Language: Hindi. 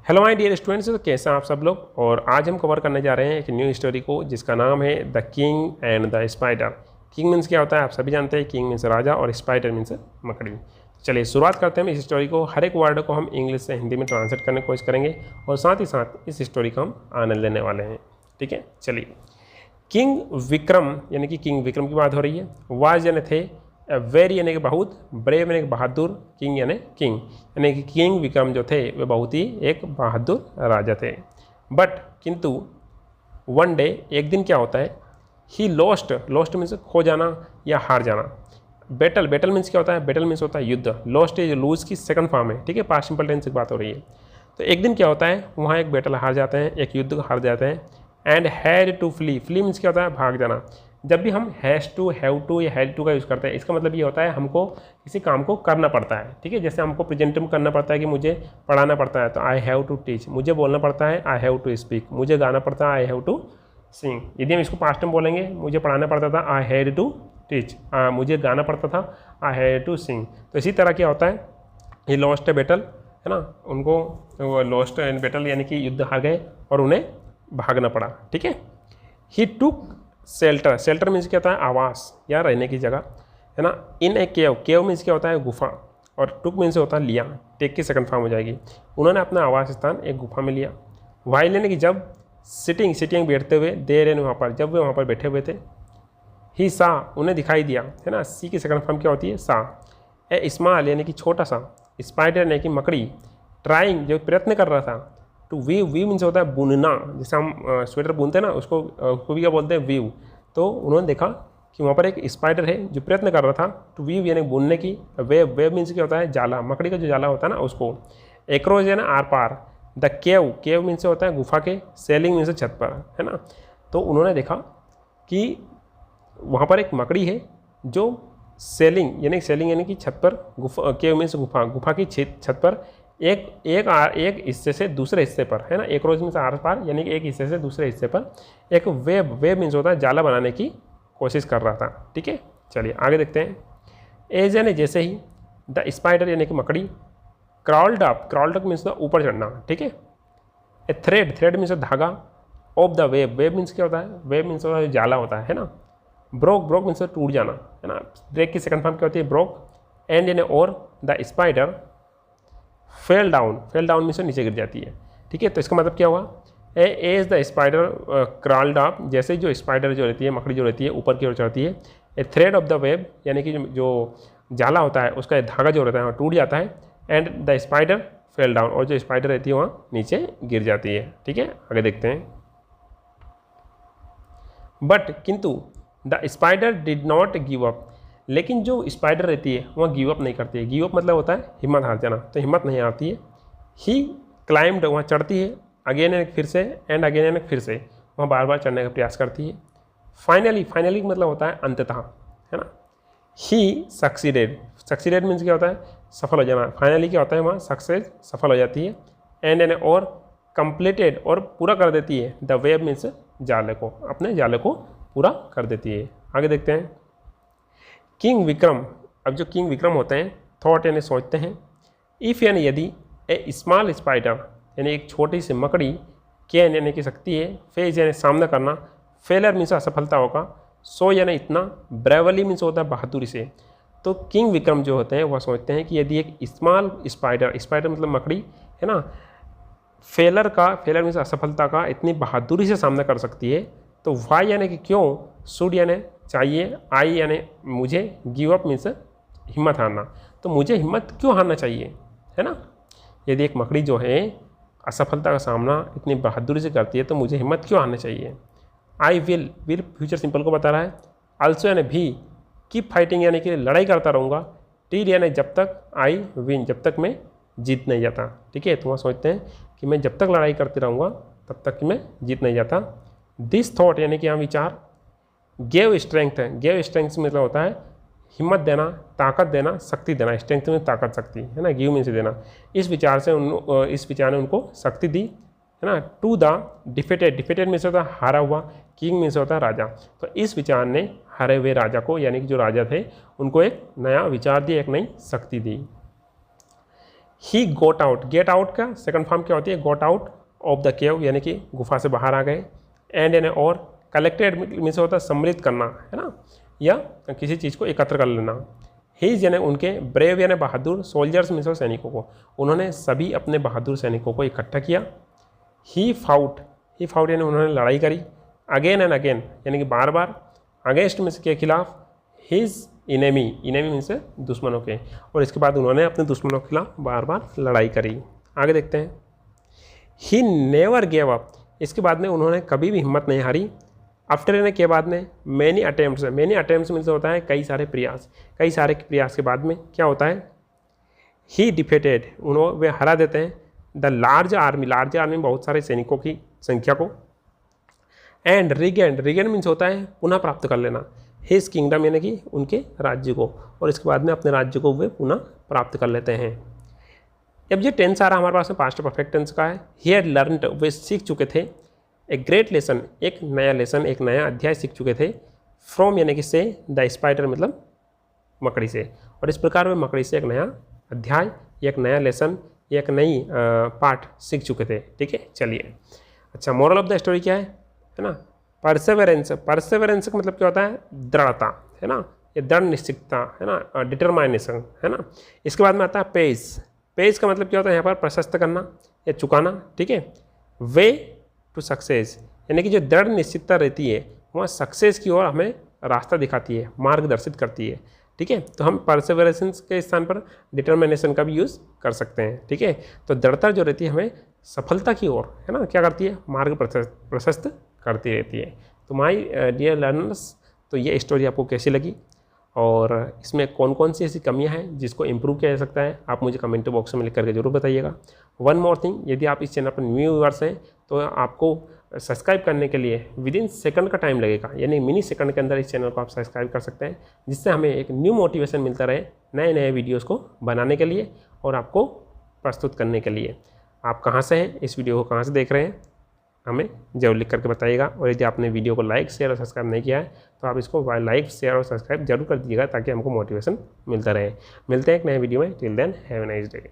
हेलो माय डियर स्टूडेंट्स, तो कैसे हैं आप सब लोग। और आज हम कवर करने जा रहे हैं एक न्यू स्टोरी को जिसका नाम है the king and the spider. King means क्या होता है आप सभी जानते हैं, किंग मीन्स राजा और स्पाइडर मीन्स मकड़ी। चलिए शुरुआत करते हैं इस स्टोरी को। हर एक वर्ड को हम इंग्लिश से हिंदी में ट्रांसलेट करने की कोशिश करेंगे और साथ ही साथ इस स्टोरी का हम आनंद लेने वाले हैं। ठीक है, चलिए। किंग विक्रम यानी कि किंग विक्रम की बात हो रही है। वाज यानी थे, वेरी यानी कि बहुत, ब्रेव यानी कि बहादुर, किंग यानी कि किंग विक्रम जो थे वे बहुत ही एक बहादुर राजा थे। बट किंतु वन डे एक दिन क्या होता है, ही लॉस्ट मीन्स खो जाना या हार जाना। बैटल मीन्स क्या होता है, बैटल मीन्स होता है युद्ध। लॉस्ट ये लूज की सेकंड फॉर्म है, ठीक है, पास्ट सिंपल टेंस की बात हो रही है। तो एक दिन क्या होता है, वहाँ एक बैटल हार जाते हैं, एक युद्ध हार जाते हैं। And had to flee means क्या होता है, भाग जाना। जब भी हम हैज़ टू, हैव टू या हैड टू का यूज़ करते हैं, इसका मतलब ये होता है हमको किसी काम को करना पड़ता है। ठीक है, जैसे हमको प्रेजेंट में करना पड़ता है कि मुझे पढ़ाना पड़ता है तो आई हैव टू टीच, मुझे बोलना पड़ता है आई हैव टू स्पीक, मुझे गाना पड़ता है आई हैव टू सिंग। यदि हम इसको पास्ट में बोलेंगे, मुझे पढ़ाना पड़ता था आई हैड टू टीच, मुझे गाना पड़ता था आई हैड टू सिंग। तो इसी तरह क्या होता है, ये लॉस्ट बैटल है ना, उनको लॉस्ट एंड बैटल यानी कि युद्ध हार गए और उन्हें भागना पड़ा। ठीक है। ही टुक शेल्टर मीन्स क्या होता है, आवास या रहने की जगह, है ना। इन ए केव मीन्स क्या होता है, गुफा। और टुक मीन्स होता है लिया, टेक की सेकंड फॉर्म हो जाएगी। उन्होंने अपना आवास स्थान एक गुफा में लिया। वाइल यानी कि जब, सिटिंग बैठते हुए, देर यानी वहाँ पर, जब वे वहाँ पर बैठे हुए थे। ही सा उन्हें दिखाई दिया, है ना। सी की सेकंड फॉर्म क्या होती है, सा। ए स्मॉल यानी कि छोटा सा। स्पाइडर यानी कि मकड़ी। ट्राइंग जो प्रयत्न कर रहा था। टू वीव मीन्स होता है बुनना, जैसे हम स्वेटर बुनते हैं ना, उसको भी क्या बोलते हैं, वीव। तो उन्होंने देखा कि वहाँ पर एक स्पाइडर है जो प्रयत्न कर रहा था टू वीव यानी बुनने की। वेव मीन्स क्या होता है, जाला, मकड़ी का जो जाला होता है ना उसको। एक्रोज यानी आर पार। द केव मीन्स होता है गुफा के। सेलिंग मीन्स छत पर, है ना। तो उन्होंने देखा कि वहाँ पर एक मकड़ी है जो सेलिंग यानी कि छत पर, गुफा, केव मीन्स गुफा की छत पर एक हिस्से से दूसरे हिस्से पर, है ना। एक रोज मीन्स आर पार यानी कि एक हिस्से से दूसरे हिस्से पर एक वेब मीन्स होता है जाला बनाने की कोशिश कर रहा था। ठीक है, चलिए आगे देखते हैं। एज यानी जैसे ही, द स्पाइडर यानी कि मकड़ी, क्राउल्ड अप मीन्स ऊपर चढ़ना। ठीक है। ए थ्रेड मीन्स धागा। ऑफ द वेब मीन्स क्या होता है, वेब मीन्स होता है जाला होता है ना। ब्रोक मीन्स टूट जाना, है ना। ब्रेक की सेकंड फॉर्म क्या होती है, ब्रोक। एंड यानी और, the spider fell down means नीचे गिर जाती है। ठीक है, तो इसका मतलब क्या हुआ, as the spider crawled up, जैसे जो स्पाइडर जो रहती है, मकड़ी जो रहती है ऊपर की ओर चढ़ती है। ए थ्रेड ऑफ द वेब यानी कि जो जाला होता है उसका धागा जो रहता है वहाँ टूट जाता है। And the spider fell down, और जो स्पाइडर रहती है वहाँ नीचे गिर जाती है। ठीक है, आगे देखते हैं। बट किंतु the spider did not give up, लेकिन जो स्पाइडर रहती है वह गिव अप नहीं करती है। गिव अप मतलब होता है हिम्मत हार जाना, तो हिम्मत नहीं आती है। ही क्लाइम्ड, वहाँ चढ़ती है, अगेन एंड फिर से, एंड अगेन एंड फिर से वहाँ बार बार चढ़ने का प्रयास करती है। फाइनली मतलब होता है अंततः, है ना। ही सक्सीडेड मीन्स क्या होता है, सफल हो जाना। फाइनली क्या होता है, वहाँ सक्सेस, सफल हो जाती है। एंड और कंप्लीटेड, और पूरा कर देती है। द वेब मीन्स जाले को, अपने जाले को पूरा कर देती है। आगे देखते हैं। किंग विक्रम, अब जो किंग विक्रम होते हैं, थॉट यानी सोचते हैं। इफ़ यानी यदि, ए स्मॉल स्पाइडर यानी एक छोटी सी मकड़ी, कैन यानी कि सकती है, फेज यानी सामना करना, फेलर मीन्स असफलता होगा, सो यानी इतना, ब्रेवली मीन्स होता है बहादुरी से। तो किंग विक्रम जो होते हैं वह सोचते हैं कि यदि एक स्मॉल स्पाइडर मतलब मकड़ी, है ना, फेलर मीन्स असफलता का इतनी बहादुरी से सामना कर सकती है, तो वाई यानी कि क्यों, शुड यानी चाहिए, आई यानी मुझे, गिव अप मीन्स हिम्मत हारना, तो मुझे हिम्मत क्यों हारना चाहिए, है ना। यदि एक मकड़ी जो है असफलता का सामना इतनी बहादुरी से करती है तो मुझे हिम्मत क्यों हारना चाहिए। आई विल फ्यूचर सिंपल को बता रहा है। आल्सो यानी भी, कीप फाइटिंग यानी कि लड़ाई करता रहूँगा, टील यानी जब तक, आई विन जब तक मैं जीत नहीं जाता। ठीक है, तो वहाँ सोचते हैं कि मैं जब तक लड़ाई करते रहूँगा तब तक कि मैं जीत नहीं जाता। दिस थॉट यानी कि यहाँ विचार। गेव स्ट्रेंथ मतलब होता है हिम्मत देना, ताकत देना, शक्ति देना। स्ट्रेंथ में ताकत, शक्ति, है ना। गिव मीन्स देना। इस विचार ने उनको शक्ति दी, है ना। टू द डिफेटेड मीन्स होता है हारा हुआ, किंग मीन्स होता है राजा। तो इस विचार ने हारे हुए राजा को, यानी कि जो राजा थे, उनको एक नया विचार दिया, एक नई शक्ति दी। ही गोट आउट, गेट आउट का सेकंड फॉर्म क्या होती है, गोट आउट ऑफ द केव, यानी कि गुफा से बाहर आ गए। एंड यानी और, कलेक्टेड मीन्स होता है सम्मिलित करना, है ना, या किसी चीज़ को एकत्र कर लेना। हीज यानी उनके, ब्रेव यानी बहादुर, सोल्जर्स मीन्स सैनिकों को, उन्होंने सभी अपने बहादुर सैनिकों को इकट्ठा किया। ही फाउट यानी उन्होंने लड़ाई करी। अगेन एंड अगेन यानी कि बार बार, अगेंस्ट मीन्स के खिलाफ, हिज इनेमी मीन्स दुश्मनों के, और इसके बाद उन्होंने अपने दुश्मनों के खिलाफ बार बार लड़ाई करी। आगे देखते हैं, ही नेवर गेव अप, इसके बाद में उन्होंने कभी भी हिम्मत नहीं हारी। आफ्टर यानी के बाद में, मैनी अटेम्प्ट्स मीन्स होता है कई सारे प्रयास के बाद में क्या होता है, ही डिफेटेड, उन्होंने वे हरा देते हैं द लार्ज आर्मी बहुत सारे सैनिकों की संख्या को। एंड रिगेंड मीन्स होता है पुनः प्राप्त कर लेना, हिज किंगडम यानी कि उनके राज्य को, और इसके बाद में अपने राज्य को वे पुनः प्राप्त कर लेते हैं। अब ये टेंस आ रहा हमारे पास में पास्ट परफेक्ट टेंस का है। ही हैड लर्नड, वे सीख चुके थे, ए ग्रेट लेसन, एक नया अध्याय सीख चुके थे। फ्रॉम यानी कि से, द स्पाइडर मतलब मकड़ी से, और इस प्रकार वे मकड़ी से एक नया अध्याय, एक नया लेसन, एक नई पाठ सीख चुके थे। ठीक है, चलिए। अच्छा, मोरल ऑफ द स्टोरी क्या है ना, परसेवरेंस का मतलब क्या होता है, दृढ़ता, है ना, ये दृढ़ निश्चितता, है ना, डिटरमाइनेशन, है ना। इसके बाद में आता है पेज का मतलब क्या होता है यहाँ पर, प्रशस्त करना या चुकाना। ठीक है, वे टू सक्सेस यानी कि जो दृढ़ निश्चितता रहती है वह सक्सेस की ओर हमें रास्ता दिखाती है, मार्गदर्शित करती है। ठीक है, तो हम परसेवरेंस के स्थान पर डिटरमिनेशन का भी यूज़ कर सकते हैं। ठीक है, तो दृढ़ता जो रहती है हमें सफलता की ओर, है ना, क्या करती है, मार्ग प्रशस्त करती रहती है। तो माय डियर लर्नर्स, तो ये स्टोरी आपको कैसी लगी और इसमें कौन कौन सी ऐसी कमियां हैं जिसको इम्प्रूव किया जा सकता है, आप मुझे कमेंट बॉक्स में लिख करके जरूर बताइएगा। वन मोर थिंग, यदि आप इस चैनल पर न्यू व्यूअर्स हैं तो आपको सब्सक्राइब करने के लिए विदिन सेकंड का टाइम लगेगा, यानी मिनी सेकंड के अंदर इस चैनल को आप सब्सक्राइब कर सकते हैं, जिससे हमें एक न्यू मोटिवेशन मिलता रहे नए वीडियोज़ को बनाने के लिए और आपको प्रस्तुत करने के लिए। आप कहाँ से हैं, इस वीडियो को कहाँ से देख रहे हैं, हमें जरूर लिख करके बताइएगा। और यदि आपने वीडियो को लाइक शेयर और सब्सक्राइब नहीं किया है तो आप इसको लाइक शेयर और सब्सक्राइब जरूर कर दीजिएगा, ताकि हमको मोटिवेशन मिलता रहे। मिलते हैं एक नए वीडियो में, till then have a nice day.